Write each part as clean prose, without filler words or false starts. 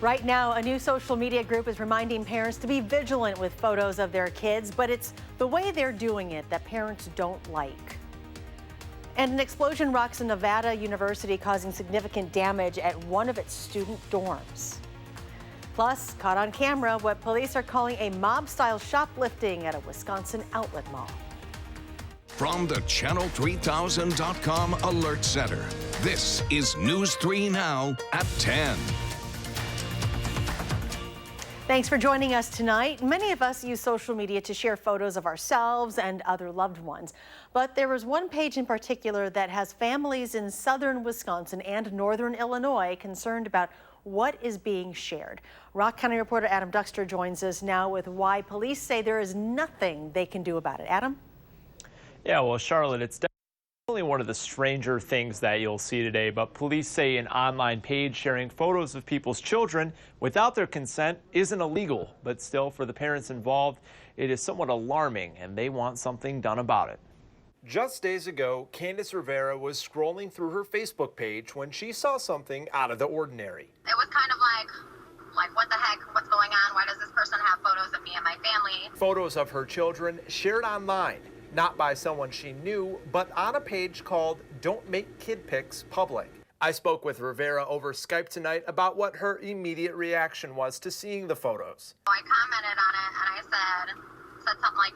Right now, a new social media group is reminding parents to be vigilant with photos of their kids, but it's the way they're doing it that parents don't like. And an explosion rocks a Nevada university, causing significant damage at one of its student dorms. Plus, caught on camera, what police are calling a mob-style shoplifting at a Wisconsin outlet mall. From the Channel3000.com Alert Center, this is News 3 Now at 10. Thanks for joining us tonight. Many of us use social media to share photos of ourselves and other loved ones. But there is one page in particular that has families in southern Wisconsin and northern Illinois concerned about what is being shared. Rock County reporter Adam Duxter joins us now with why police say there is nothing they can do about it. Adam? Yeah, well, Charlotte, it's definitely one of the stranger things that you'll see today, but police say an online page sharing photos of people's children without their consent isn't illegal, but still for the parents involved, it is somewhat alarming and they want something done about it. Just days ago, Candace Rivera was scrolling through her Facebook page when she saw something out of the ordinary. It was kind of like what the heck, what's going on? Why does this person have photos of me and my family? Photos of her children shared online. Not by someone she knew, but on a page called Don't Make Kid Pics Public. I spoke with Rivera over Skype tonight about what her immediate reaction was to seeing the photos. I commented on it and I said something like,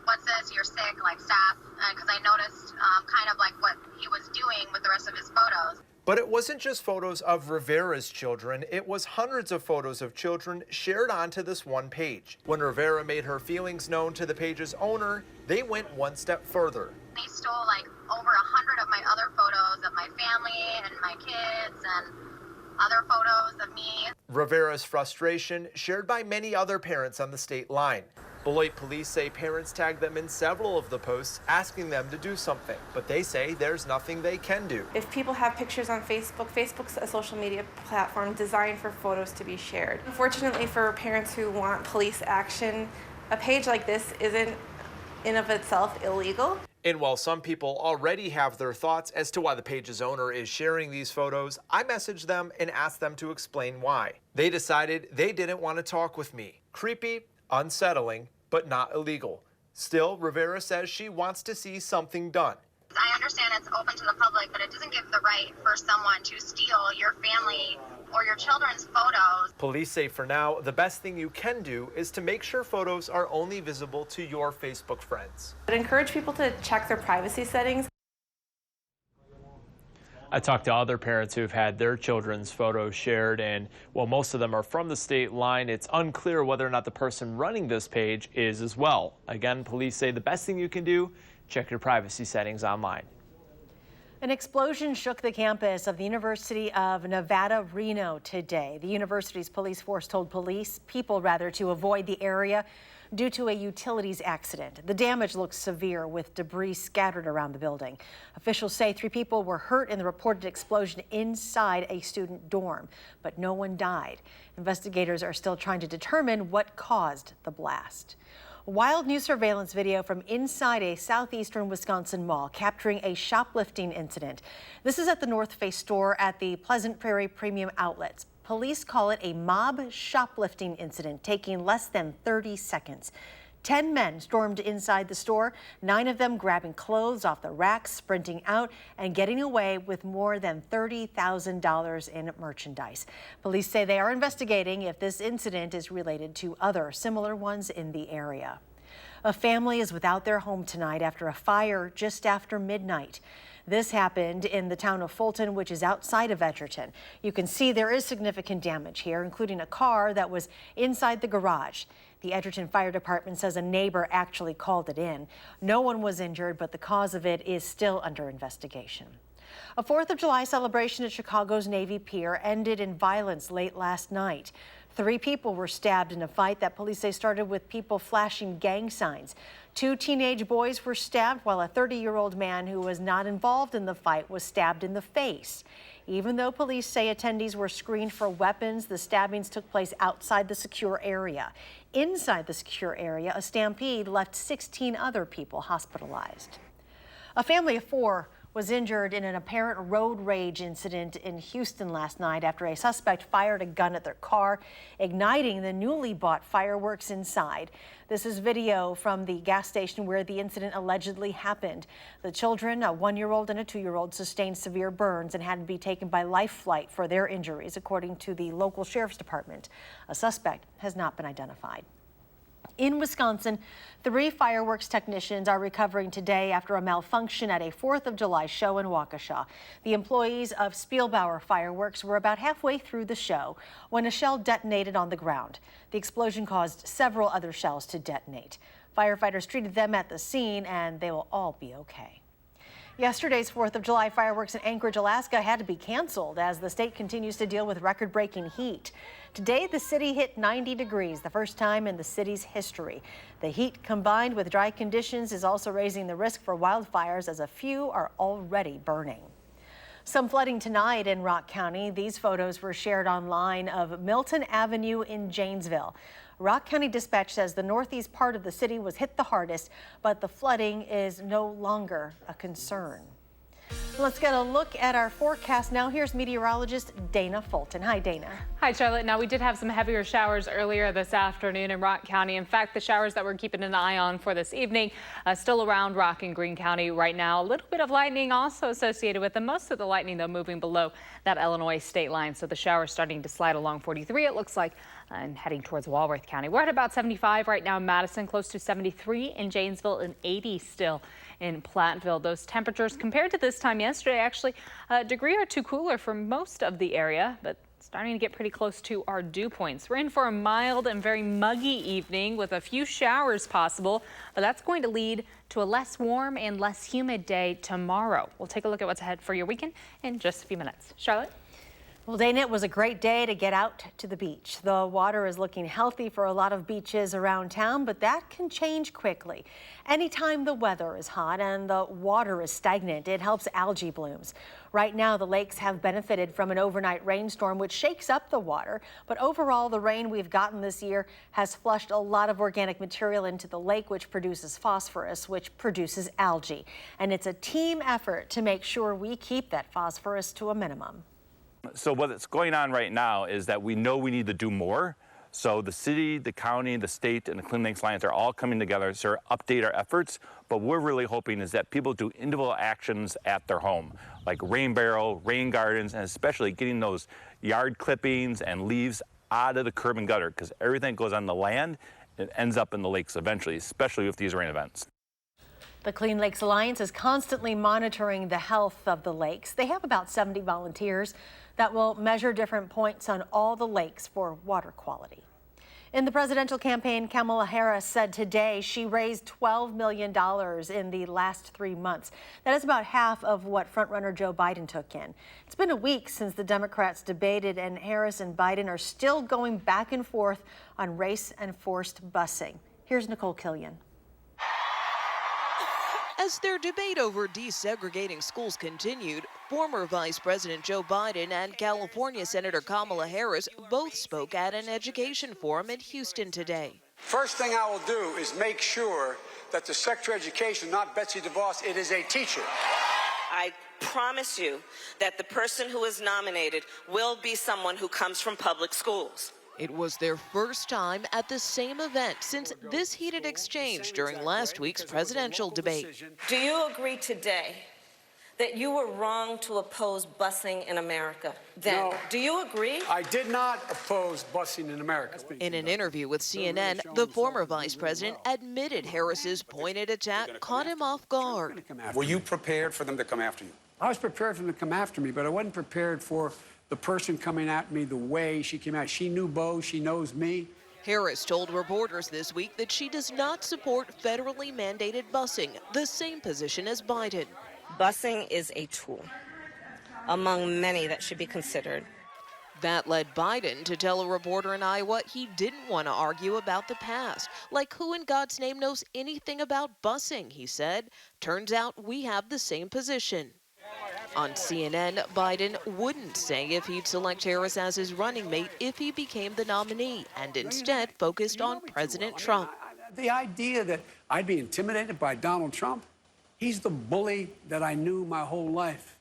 what's this? You're sick, like stop. Because I noticed kind of like what he was doing with the rest of his photos. But it wasn't just photos of Rivera's children, it was hundreds of photos of children shared onto this one page. When Rivera made her feelings known to the page's owner, they went one step further. They stole like over 100 of my other photos of my family and my kids and other photos of me. Rivera's frustration shared by many other parents on the state line. Beloit police say parents tagged them in several of the posts asking them to do something, but they say there's nothing they can do. If people have pictures on Facebook, Facebook's a social media platform designed for photos to be shared. Unfortunately for parents who want police action, a page like this isn't in of itself illegal. And while some people already have their thoughts as to why the page's owner is sharing these photos, I messaged them and asked them to explain why. They decided they didn't want to talk with me. Creepy, unsettling, but not illegal. Still, Rivera says she wants to see something done. I understand it's open to the public, but it doesn't give the right for someone to steal your family or your children's photos. Police say for now, the best thing you can do is to make sure photos are only visible to your Facebook friends. I'd encourage people to check their privacy settings. I talked to other parents who've had their children's photos shared, and while most of them are from the state line, it's unclear whether or not the person running this page is as well. Again, police say the best thing you can do, check your privacy settings online. An explosion shook the campus of the University of Nevada, Reno today. The university's police force told people to avoid the area due to a utilities accident. The damage looks severe with debris scattered around the building. Officials say 3 people were hurt in the reported explosion inside a student dorm, but no one died. Investigators are still trying to determine what caused the blast. Wild new surveillance video from inside a southeastern Wisconsin mall capturing a shoplifting incident. This is at the North Face store at the Pleasant Prairie Premium Outlets. Police call it a mob shoplifting incident, taking less than 30 seconds. 10 men stormed inside the store, 9 of them grabbing clothes off the racks, sprinting out, and getting away with more than $30,000 in merchandise. Police say they are investigating if this incident is related to other similar ones in the area. A family is without their home tonight after a fire just after midnight. This happened in the town of Fulton, which is outside of Edgerton. You can see there is significant damage here, including a car that was inside the garage. The Edgerton Fire Department says a neighbor actually called it in. No one was injured, but the cause of it is still under investigation. A 4th of July celebration at Chicago's Navy Pier ended in violence late last night. 3 people were stabbed in a fight that police say started with people flashing gang signs. 2 teenage boys were stabbed, while a 30-year-old man who was not involved in the fight was stabbed in the face. Even though police say attendees were screened for weapons, the stabbings took place outside the secure area. Inside the secure area, a stampede left 16 other people hospitalized. A family of 4 was injured in an apparent road rage incident in Houston last night after a suspect fired a gun at their car, igniting the newly bought fireworks inside. This is video from the gas station where the incident allegedly happened. The children, a 1-year-old and a 2-year-old, sustained severe burns and had to be taken by life flight for their injuries, according to the local sheriff's department. A suspect has not been identified. In Wisconsin, 3 fireworks technicians are recovering today after a malfunction at a 4th of July show in Waukesha. The employees of Spielbauer Fireworks were about halfway through the show when a shell detonated on the ground. The explosion caused several other shells to detonate. Firefighters treated them at the scene, and they will all be okay. Yesterday's 4th of July fireworks in Anchorage, Alaska had to be canceled as the state continues to deal with record-breaking heat. Today, the city hit 90 degrees, the first time in the city's history. The heat combined with dry conditions is also raising the risk for wildfires as a few are already burning. Some flooding tonight in Rock County. These photos were shared online of Milton Avenue in Janesville. Rock County Dispatch says the northeast part of the city was hit the hardest, but the flooding is no longer a concern. Let's get a look at our forecast now. Here's meteorologist Dana Fulton. Hi, Dana. Hi, Charlotte. Now, we did have some heavier showers earlier this afternoon in Rock County. In fact, the showers that we're keeping an eye on for this evening still around Rock and Greene County right now. A little bit of lightning also associated with them. Most of the lightning, though, moving below that Illinois state line. So the showers starting to slide along 43, it looks like, and heading towards Walworth County. We're at about 75 right now in Madison, close to 73 in Janesville, and 80 still in Platteville. Those temperatures compared to this time yesterday, actually a degree or two cooler for most of the area, but starting to get pretty close to our dew points. We're in for a mild and very muggy evening with a few showers possible, but that's going to lead to a less warm and less humid day tomorrow. We'll take a look at what's ahead for your weekend in just a few minutes. Charlotte? Well, Dana, it was a great day to get out to the beach. The water is looking healthy for a lot of beaches around town, but that can change quickly. Anytime the weather is hot and the water is stagnant, it helps algae blooms. Right now, the lakes have benefited from an overnight rainstorm, which shakes up the water. But overall, the rain we've gotten this year has flushed a lot of organic material into the lake, which produces phosphorus, which produces algae. And it's a team effort to make sure we keep that phosphorus to a minimum. So what's going on right now is that we know we need to do more. So the city, the county, the state, and the Clean Lakes Alliance are all coming together to update our efforts. But we're really hoping is that people do individual actions at their home, like rain barrel, rain gardens, and especially getting those yard clippings and leaves out of the curb and gutter, because everything goes on the land and ends up in the lakes eventually, especially with these rain events. The Clean Lakes Alliance is constantly monitoring the health of the lakes. They have about 70 volunteers that will measure different points on all the lakes for water quality. In the presidential campaign, Kamala Harris said today she raised $12 million in the last 3 months. That is about half of what frontrunner Joe Biden took in. It's been a week since the Democrats debated, and Harris and Biden are still going back and forth on race and forced busing. Here's Nicole Killian. As their debate over desegregating schools continued, former Vice President Joe Biden and California Senator Kamala Harris both spoke at an education forum in Houston today. First thing I will do is make sure that the Secretary of Education, not Betsy DeVos, it is a teacher. I promise you that the person who is nominated will be someone who comes from public schools. It was their first time at the same event since this heated exchange during last week's presidential debate. Do you agree today that you were wrong to oppose busing in America then? No. Do you agree? I did not oppose busing in America. In an interview with CNN, the former vice president admitted Harris's pointed attack caught him off guard. Were you prepared for them to come after you? I was prepared for them to come after me, but I wasn't prepared for the person coming at me the way she came out. She knew Bo, she knows me. Harris told reporters this week that she does not support federally mandated busing, the same position as Biden. Busing is a tool among many that should be considered. That led Biden to tell a reporter in Iowa he didn't want to argue about the past. Like, who in God's name knows anything about busing, he said. Turns out we have the same position. On CNN, Biden wouldn't say if he'd select Harris as his running mate if he became the nominee, and instead focused on President Trump. The idea that I'd be intimidated by Donald Trump, He's the bully that I knew my whole life.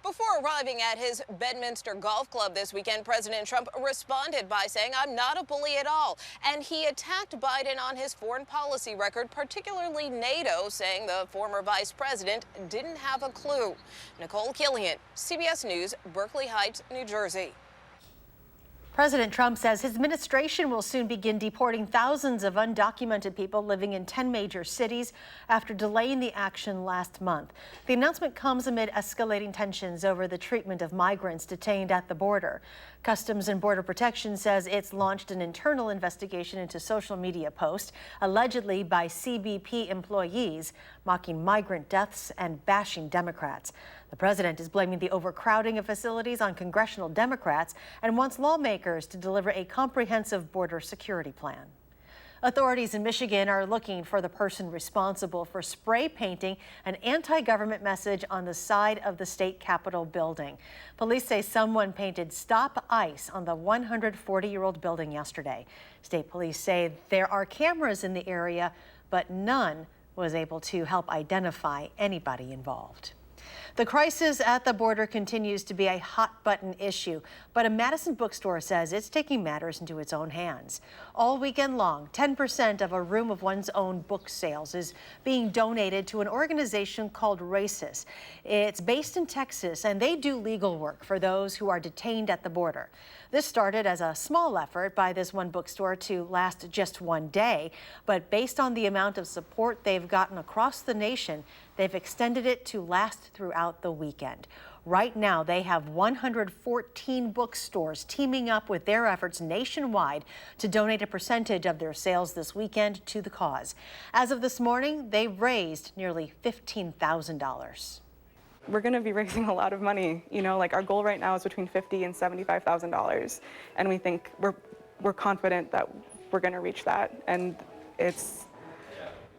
Before arriving at his Bedminster Golf Club this weekend, President Trump responded by saying, "I'm not a bully at all." And he attacked Biden on his foreign policy record, particularly NATO, saying the former vice president didn't have a clue. Nicole Killian, CBS News, Berkeley Heights, New Jersey. President Trump says his administration will soon begin deporting thousands of undocumented people living in 10 major cities after delaying the action last month. The announcement comes amid escalating tensions over the treatment of migrants detained at the border. Customs and Border Protection says it's launched an internal investigation into social media posts, allegedly by CBP employees, mocking migrant deaths and bashing Democrats. The president is blaming the overcrowding of facilities on congressional Democrats and wants lawmakers to deliver a comprehensive border security plan. Authorities in Michigan are looking for the person responsible for spray painting an anti-government message on the side of the state Capitol building. Police say someone painted "Stop ICE" on the 140-year-old building yesterday. State police say there are cameras in the area, but none was able to help identify anybody involved. The crisis at the border continues to be a hot-button issue, but a Madison bookstore says it's taking matters into its own hands. All weekend long, 10% of a room of one's own book sales is being donated to an organization called WISC. It's based in Texas, and they do legal work for those who are detained at the border. This started as a small effort by this one bookstore to last just one day, but based on the amount of support they've gotten across the nation, they've extended it to last throughout the weekend. Right now, they have 114 bookstores teaming up with their efforts nationwide to donate a percentage of their sales this weekend to the cause. As of this morning, they've raised nearly $15,000. We're going to be raising a lot of money. You know, like our goal right now is between $50,000 and $75,000, and we think we're confident that we're going to reach that. And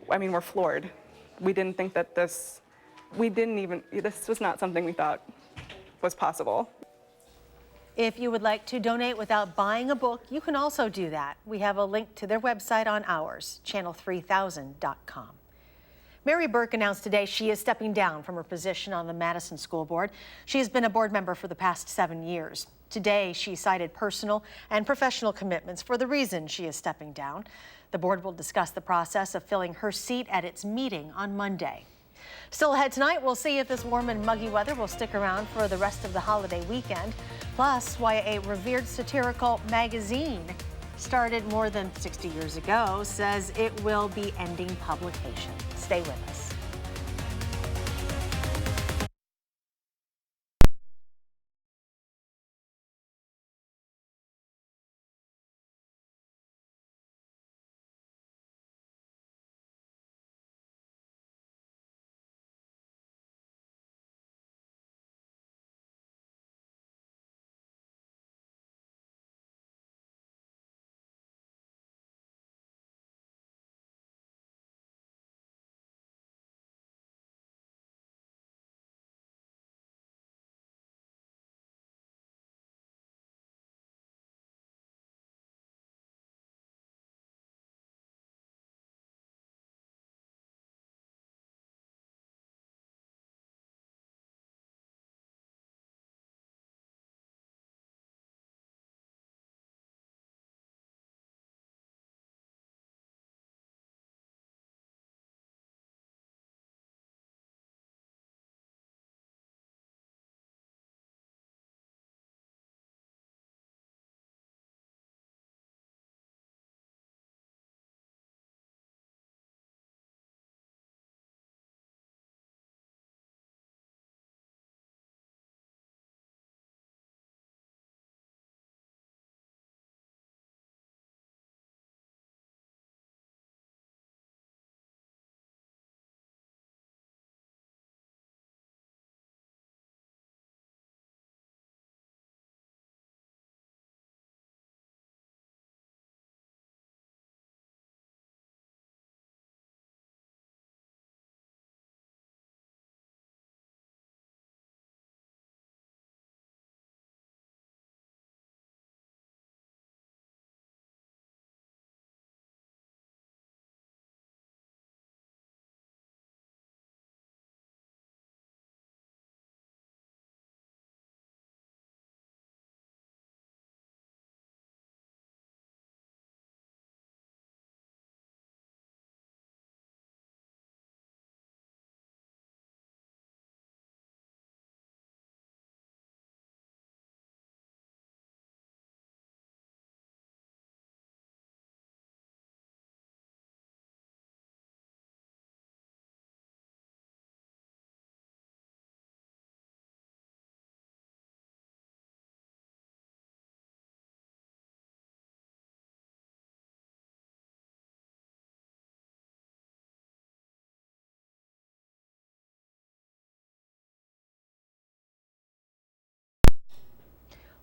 we're floored. We didn't think that this was not something we thought was possible. If you would like to donate without buying a book, you can also do that. We have a link to their website on ours, channel3000.com. Mary Burke announced today she is stepping down from her position on the Madison School Board. She has been a board member for the past 7 years. Today, she cited personal and professional commitments for the reason she is stepping down. The board will discuss the process of filling her seat at its meeting on Monday. Still ahead tonight, we'll see if this warm and muggy weather will stick around for the rest of the holiday weekend. Plus, why a revered satirical magazine started more than 60 years ago says it will be ending publication. Stay with us.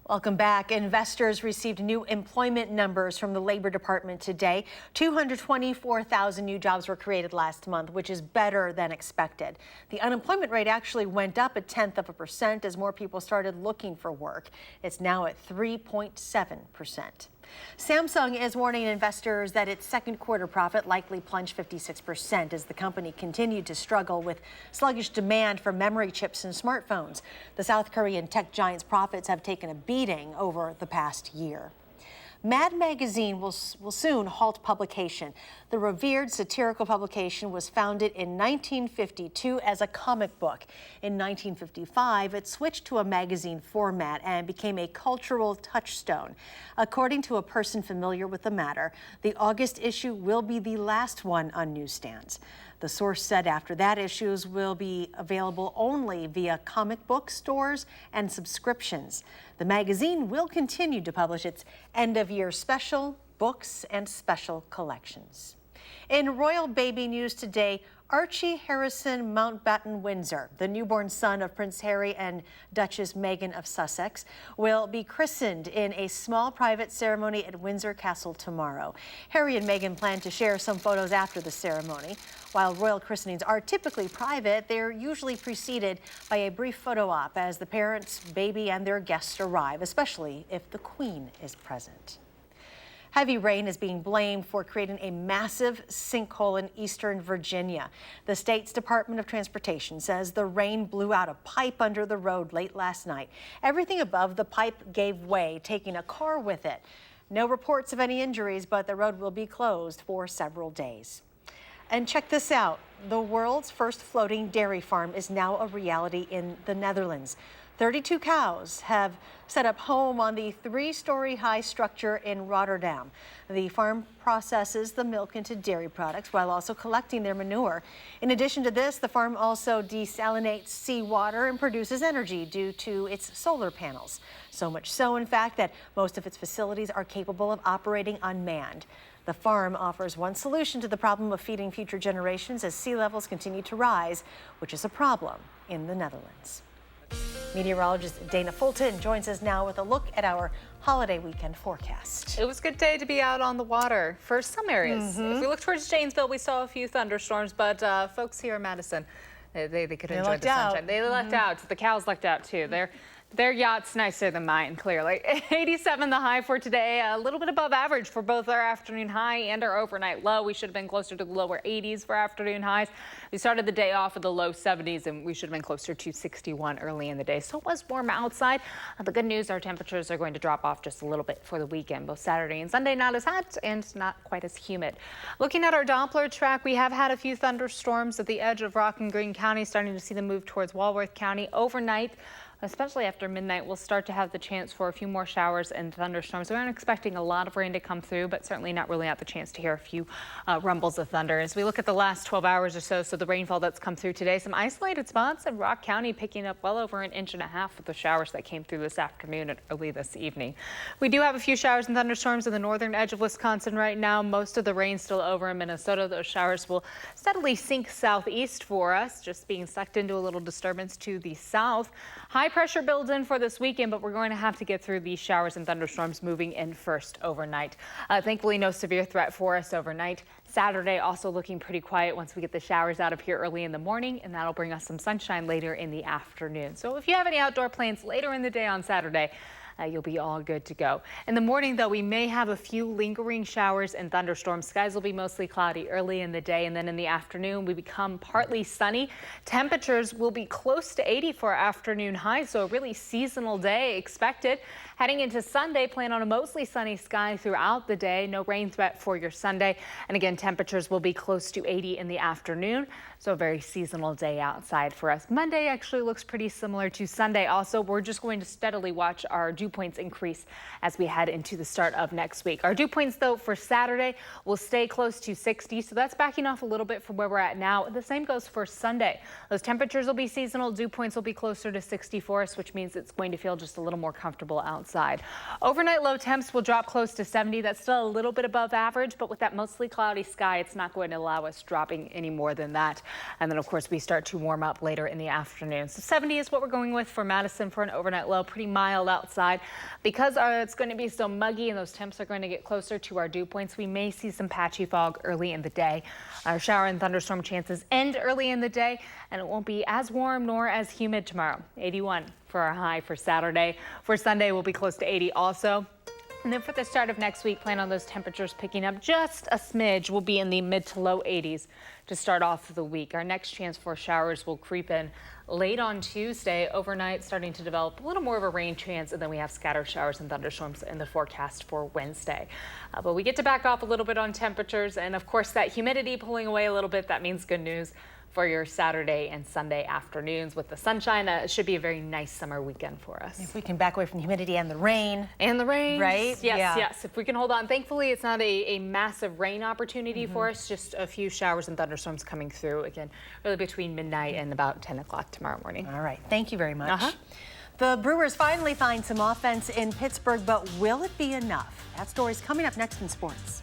Welcome back. Investors received new employment numbers from the Labor Department today. 224,000 new jobs were created last month, which is better than expected. The unemployment rate actually went up 0.1% as more people started looking for work. It's now at 3.7%. Samsung is warning investors that its second quarter profit likely plunged 56% as the company continued to struggle with sluggish demand for memory chips and smartphones. The South Korean tech giant's profits have taken a beating over the past year. Mad magazine will soon halt publication. The revered satirical publication was founded in 1952 as a comic book. In 1955, it switched to a magazine format and became a cultural touchstone. According to a person familiar with the matter, the August issue will be the last one on newsstands. The source said after that, issues will be available only via comic book stores and subscriptions. The magazine will continue to publish its end-of-year special, books, and special collections. In royal baby news today, Archie Harrison Mountbatten Windsor, the newborn son of Prince Harry and Duchess Meghan of Sussex, will be christened in a small private ceremony at Windsor Castle tomorrow. Harry and Meghan plan to share some photos after the ceremony. While royal christenings are typically private, they're usually preceded by a brief photo op as the parents, baby, and their guests arrive, especially if the Queen is present. Heavy rain is being blamed for creating a massive sinkhole in eastern Virginia. The state's Department of Transportation says the rain blew out a pipe under the road late last night. Everything above the pipe gave way, taking a car with it. No reports of any injuries, but the road will be closed for several days. And check this out. The world's first floating dairy farm is now a reality in the Netherlands. 32 cows have set up home on the 3-story high structure in Rotterdam. The farm processes the milk into dairy products while also collecting their manure. In addition to this, the farm also desalinates seawater and produces energy due to its solar panels. So much so, in fact, that most of its facilities are capable of operating unmanned. The farm offers one solution to the problem of feeding future generations as sea levels continue to rise, which is a problem in the Netherlands. Meteorologist Dana Fulton joins us now with a look at our holiday weekend forecast. It was a good day to be out on the water for some areas. If we look towards Janesville, we saw a few thunderstorms, but folks here in Madison, they could enjoy the sunshine. They lucked out. The cows lucked out too. Their yacht's nicer than mine, clearly. 87 the high for today, a little bit above average for both our afternoon high and our overnight low. We should have been closer to the lower 80s for afternoon highs. We started the day off with the low 70s, and we should have been closer to 61 early in the day. So it was warm outside. The good news, our temperatures are going to drop off just a little bit for the weekend. Both Saturday and Sunday, not as hot and not quite as humid. Looking at our Doppler track, we have had a few thunderstorms at the edge of Rock and Greene County, starting to see them move towards Walworth County overnight. Especially after midnight, we'll start to have the chance for a few more showers and thunderstorms. We aren't expecting a lot of rain to come through, but certainly not really out the chance to hear a few rumbles of thunder. As we look at the last 12 hours or so, the rainfall that's come through today, some isolated spots in Rock County picking up well over 1.5 inches with the showers that came through this afternoon and early this evening. We do have a few showers and thunderstorms in the northern edge of Wisconsin right now. Most of the rain still over in Minnesota. Those showers will steadily sink southeast for us, just being sucked into a little disturbance to the south. High pressure builds in for this weekend, but we're going to have to get through these showers and thunderstorms moving in first overnight. Thankfully, no severe threat for us overnight. Saturday also looking pretty quiet once we get the showers out of here early in the morning, and that'll bring us some sunshine later in the afternoon. So if you have any outdoor plans later in the day on Saturday, you'll be all good to go. In the morning, though, we may have a few lingering showers and thunderstorms. Skies will be mostly cloudy early in the day, and then in the afternoon, we become partly sunny. Temperatures will be close to 80 for our afternoon high, so a really seasonal day expected. Heading into Sunday, plan on a mostly sunny sky throughout the day. No rain threat for your Sunday. And again, temperatures will be close to 80 in the afternoon. So a very seasonal day outside for us. Monday actually looks pretty similar to Sunday. Also, we're just going to steadily watch our dew points increase as we head into the start of next week. Our dew points, though, for Saturday will stay close to 60. So that's backing off a little bit from where we're at now. The same goes for Sunday. Those temperatures will be seasonal. Dew points will be closer to 60 for us, which means it's going to feel just a little more comfortable outside. Overnight low temps will drop close to 70. That's still a little bit above average, but with that mostly cloudy sky, it's not going to allow us dropping any more than that. And then, of course, we start to warm up later in the afternoon. So 70 is what we're going with for Madison for an overnight low. Pretty mild outside. side. Because it's going to be so muggy and those temps are going to get closer to our dew points, we may see some patchy fog early in the day. Our shower and thunderstorm chances end early in the day, and it won't be as warm nor as humid tomorrow. 81 for our high for Saturday. For Sunday, we'll be close to 80 also. And then for the start of next week, plan on those temperatures picking up just a smidge. We'll be in the mid to low 80s to start off the week. Our next chance for showers will creep in late on Tuesday, overnight starting to develop a little more of a rain chance, and then we have scattered showers and thunderstorms in the forecast for Wednesday. But we get to back off a little bit on temperatures, and of course that humidity pulling away a little bit, that means good news for your Saturday and Sunday afternoons with the sunshine. It should be a very nice summer weekend for us. If we can back away from the humidity and the rain. And the rain. Right? Yes, yes. If we can hold on. Thankfully, it's not a massive rain opportunity for us, just a few showers and thunderstorms coming through, again, really between midnight and about 10 o'clock tomorrow morning. All right. Thank you very much. The Brewers finally find some offense in Pittsburgh, but will it be enough? That story's coming up next in sports.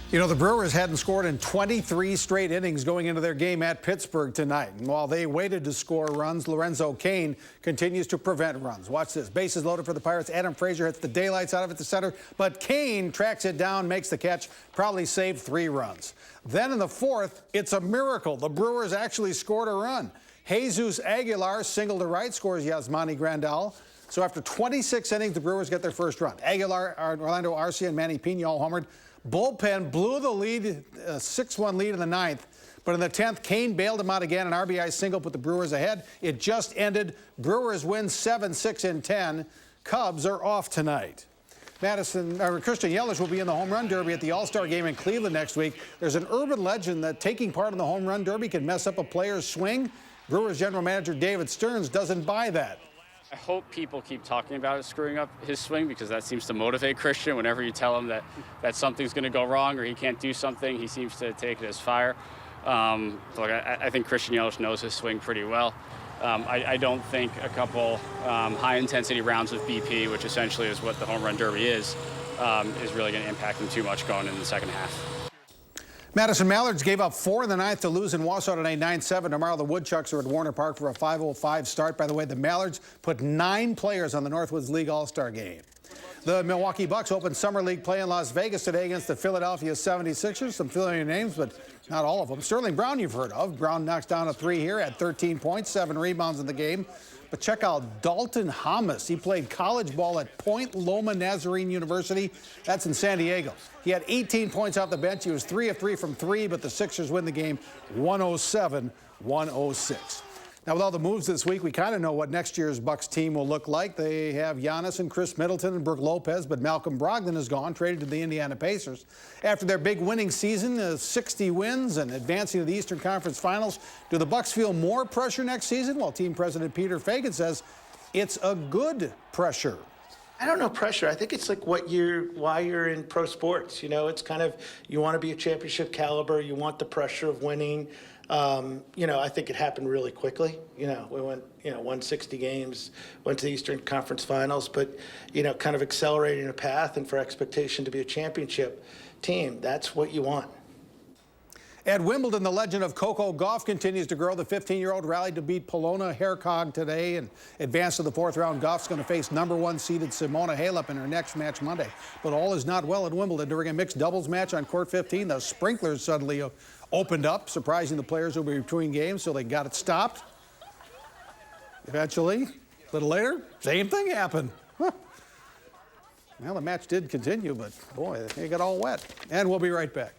You know, the Brewers hadn't scored in 23 straight innings going into their game at Pittsburgh tonight. And while they waited to score runs, Lorenzo Cain continues to prevent runs. Watch this. Bases loaded for the Pirates. Adam Frazier hits the daylights out of it to center, but Cain tracks it down, makes the catch, probably saved 3 runs. Then in the 4th, it's a miracle. The Brewers actually scored a run. Jesus Aguilar singled to right, scores Yasmani Grandal. So after 26 innings, the Brewers get their first run. Aguilar, Orlando Arcia, and Manny Pena all homered. bullpen blew the lead, 6-1 lead in the 9th. But in the 10th, Kane bailed him out again. An RBI single put the Brewers ahead. It just ended. Brewers win 7-6 in 10. Cubs are off tonight. Christian Yelich will be in the home run derby at the All-Star game in Cleveland next week. There's an urban legend that taking part in the home run derby can mess up a player's swing. Brewers general manager David Stearns doesn't buy that. I hope people keep talking about it screwing up his swing, because that seems to motivate Christian. Whenever you tell him that something's going to go wrong or he can't do something, he seems to take it as fire. Look, I think Christian Yelich knows his swing pretty well. I don't think a couple high-intensity rounds of BP, which essentially is what the home run derby is really going to impact him too much going into the second half. Madison Mallards gave up 4 in the 9th to lose in Wausau tonight, 9-7. Tomorrow the Woodchucks are at Warner Park for a 5:05 start. By the way, the Mallards put 9 players on the Northwoods League All-Star game. The Milwaukee Bucks opened Summer League play in Las Vegas today against the Philadelphia 76ers. Some familiar names, but not all of them. Sterling Brown you've heard of. Brown knocks down a 3 here, had 13 points, 7 rebounds in the game. But check out Dalton Hamas. He played college ball at Point Loma Nazarene University. That's in San Diego. He had 18 points off the bench. He was 3 of 3 from 3, but the Sixers win the game 107-106. Now, with all the moves this week, we kind of know what next year's Bucks team will look like. They have Giannis and Chris Middleton and Brook Lopez, but Malcolm Brogdon is gone, traded to the Indiana Pacers. After their big winning season, 60 wins and advancing to the Eastern Conference Finals, do the Bucks feel more pressure next season? Well, team president Peter Feigin says it's a good pressure. I don't know pressure. I think it's like why you're in pro sports. You know, it's kind of, you want to be a championship caliber. You want the pressure of winning. I think it happened really quickly. We went, won 60 games, went to the Eastern Conference Finals, but, kind of accelerating a path and for expectation to be a championship team. That's what you want. At Wimbledon, the legend of Coco Gauff continues to grow. The 15-year-old rallied to beat Polona Hercog today and advanced to the 4th round. Gauff's going to face #1 seeded Simona Halep in her next match Monday. But all is not well at Wimbledon. During a mixed doubles match on court 15, the sprinklers suddenly opened up, surprising the players who were between games, so they got it stopped. Eventually, a little later, same thing happened. Huh. Well, the match did continue, but boy, they got all wet. And we'll be right back.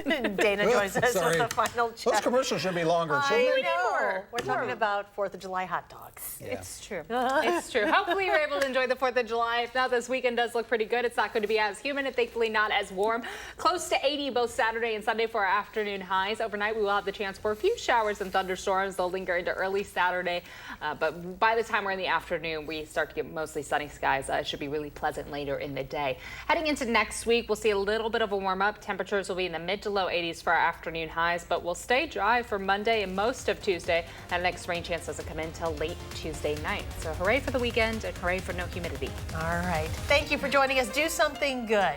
Dana joins us Sorry. with the final check. Those commercials should be longer, shouldn't I they? know. We're talking about 4th of July hot dogs. Yeah. It's true. It's true. Hopefully you're able to enjoy the 4th of July. If not, this weekend does look pretty good. It's not going to be as humid and thankfully not as warm. Close to 80 both Saturday and Sunday for our afternoon highs. Overnight, we will have the chance for a few showers and thunderstorms. They'll linger into early Saturday. But by the time we're in the afternoon, we start to get mostly sunny skies. It should be really pleasant later in the day. Heading into next week, we'll see a little bit of a warm up. Temperatures will be in the mid to low 80s for our afternoon highs, but we'll stay dry for Monday and most of Tuesday. And next rain chance doesn't come in until late Tuesday night. So hooray for the weekend and hooray for no humidity. All right. Thank you for joining us. Do something good.